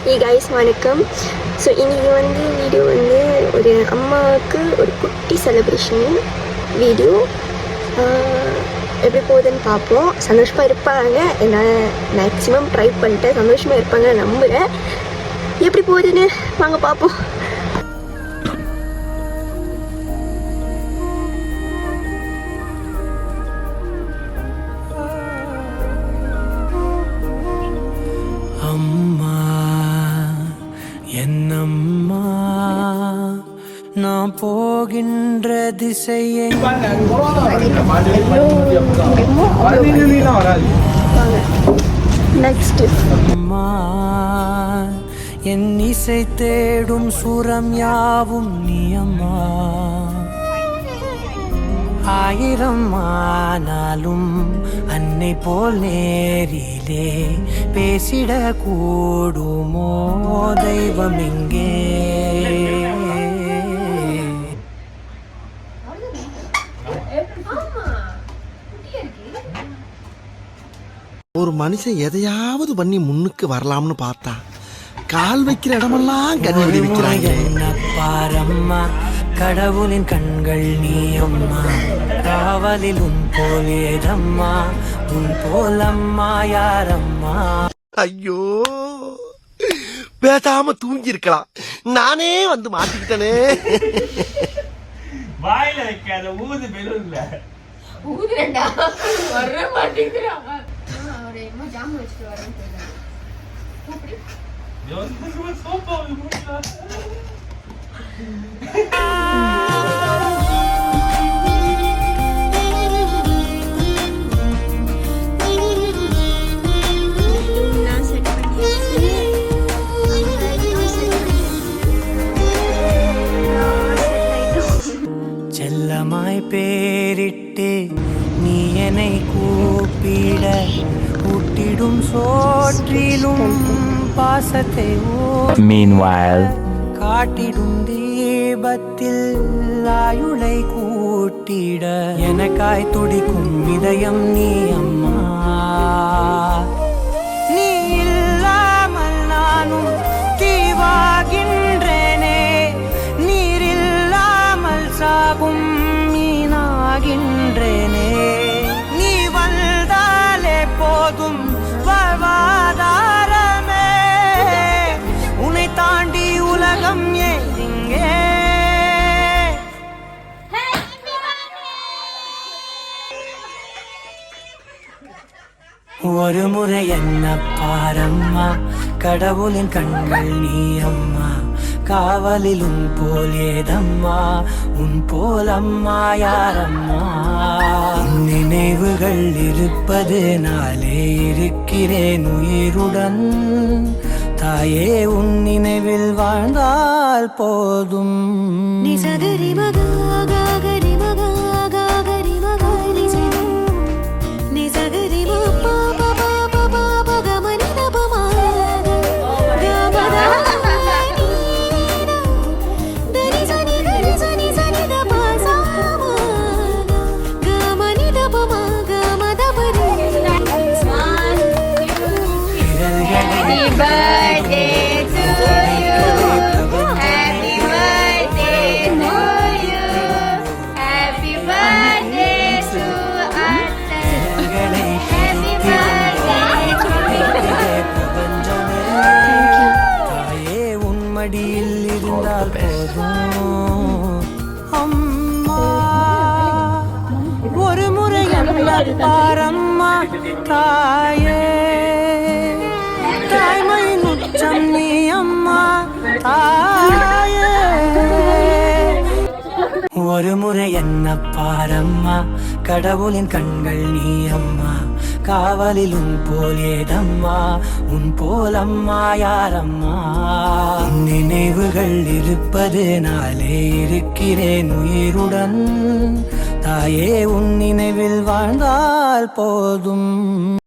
Hey guys, வணக்கம். So இன்றைக்கி video ஒரு அம்மாவுக்கு ஒரு குட்டி செலிப்ரேஷன் வீடியோ எப்படி போகுதுன்னு பார்ப்போம். சந்தோஷமாக இருப்பாங்க, என்னால் மேக்ஸிமம் ட்ரை பண்ணிட்டேன், சந்தோஷமாக இருப்பாங்க நம்புகிறேன். எப்படி போகுதுன்னு வாங்க பார்ப்போம். என்னம்மா நான் போகின்ற திசையை அம்மா என் இசை தேடும் சுரம் யாவும் நீ அம்மா. ஆயிரம் ஆனாலும் அன்னை போல் நேரிலே பேசிட கூடுமோ தெய்வம் எங்கே? ஒரு மனுஷன் எதையாவது பண்ணி முன்னுக்கு வரலாம்னு பார்த்தா கால் வைக்கிற இடமெல்லாம் கண்ணி வைக்கிறாங்க. என்ன பாரம்மா, கடவுளின் கண்கள் நீ அம்மா. காவலில் உன் போல் ஏதம்மா, உன் போல் அம்மா யாரம்மா? ஐயோ, பேசாம தூங்கி இருக்கலாம், நானே வந்து மாட்டிக்கிட்டனே. வாயில வைக்காத ஊது பெலூன்ல ஊதுறடா வர மாட்டேங்குறாங்க. அவரே என்ன ஜாம் வச்சிட்டு வரேன்னு சொல்றாங்க. கூப்பிடு யோசிச்சு சோபா விடுடா. செல்லமாய் பேரிட்டு நீ என்னை கூப்பிட ஊட்டிடும் சோற்றிலும் பாசத்தை காட்டிடும் தீபத்தில் ஆயுளை கூட்டிட எனக்காய் துடிக்கும் இதயம் நீ அம்மா. நீ இல்லாமல் நானும் தீவாகின்றேனே, நீரில்லாமல் சாகும் மீனாகின்றேனே. நீ வந்தாலே போதும் வாழ்வாதாரமே, உன்னை தாண்டி உலகம் ஏதிங்கே. ஒரு முறை என்ன பாரம்மா, கடவுளின் கண்கள் நீ அம்மா. காவலில் உன் போல் ஏதம்மா, உன் போல் அம்மா யாரம்மா? நினைவுகள் இருப்பது நாளே இருக்கிறேன் உயிருடன். தாயே உன் நினைவில் வாழ்ந்தால் போதும். நிசகரி மகாகரி மகாகரி மகாரி நிசகரி மப்பா பபா பபா பகமனி தபமா கபதா தரி சனி கரி சனி சனி தபா சாமா கமனி தபமா கமதபரி. Happy birthday to you. Happy birthday to you. Happy birthday to us. Happy birthday to you. தாயே உன் மடியில் இருந்தால் போதும் அம்மா. ஒரு முறை என்ன பாரம்மா தாயே, தாய்மையின் உச்சம் நீ அம்மா தாயே. ஒரு முறை என்ன பாரம்மா, கடவுளின் கண்கள் நீ அம்மா. காவலில் உன் போல் ஏதம்மா, உன் போல் அம்மா யாரம்மா? நினைவுகள் இருப்பது நாளே இருக்கிறேன் உயிருடன். தாயே உன் நினைவில் வாழ்ந்தால் போதும்.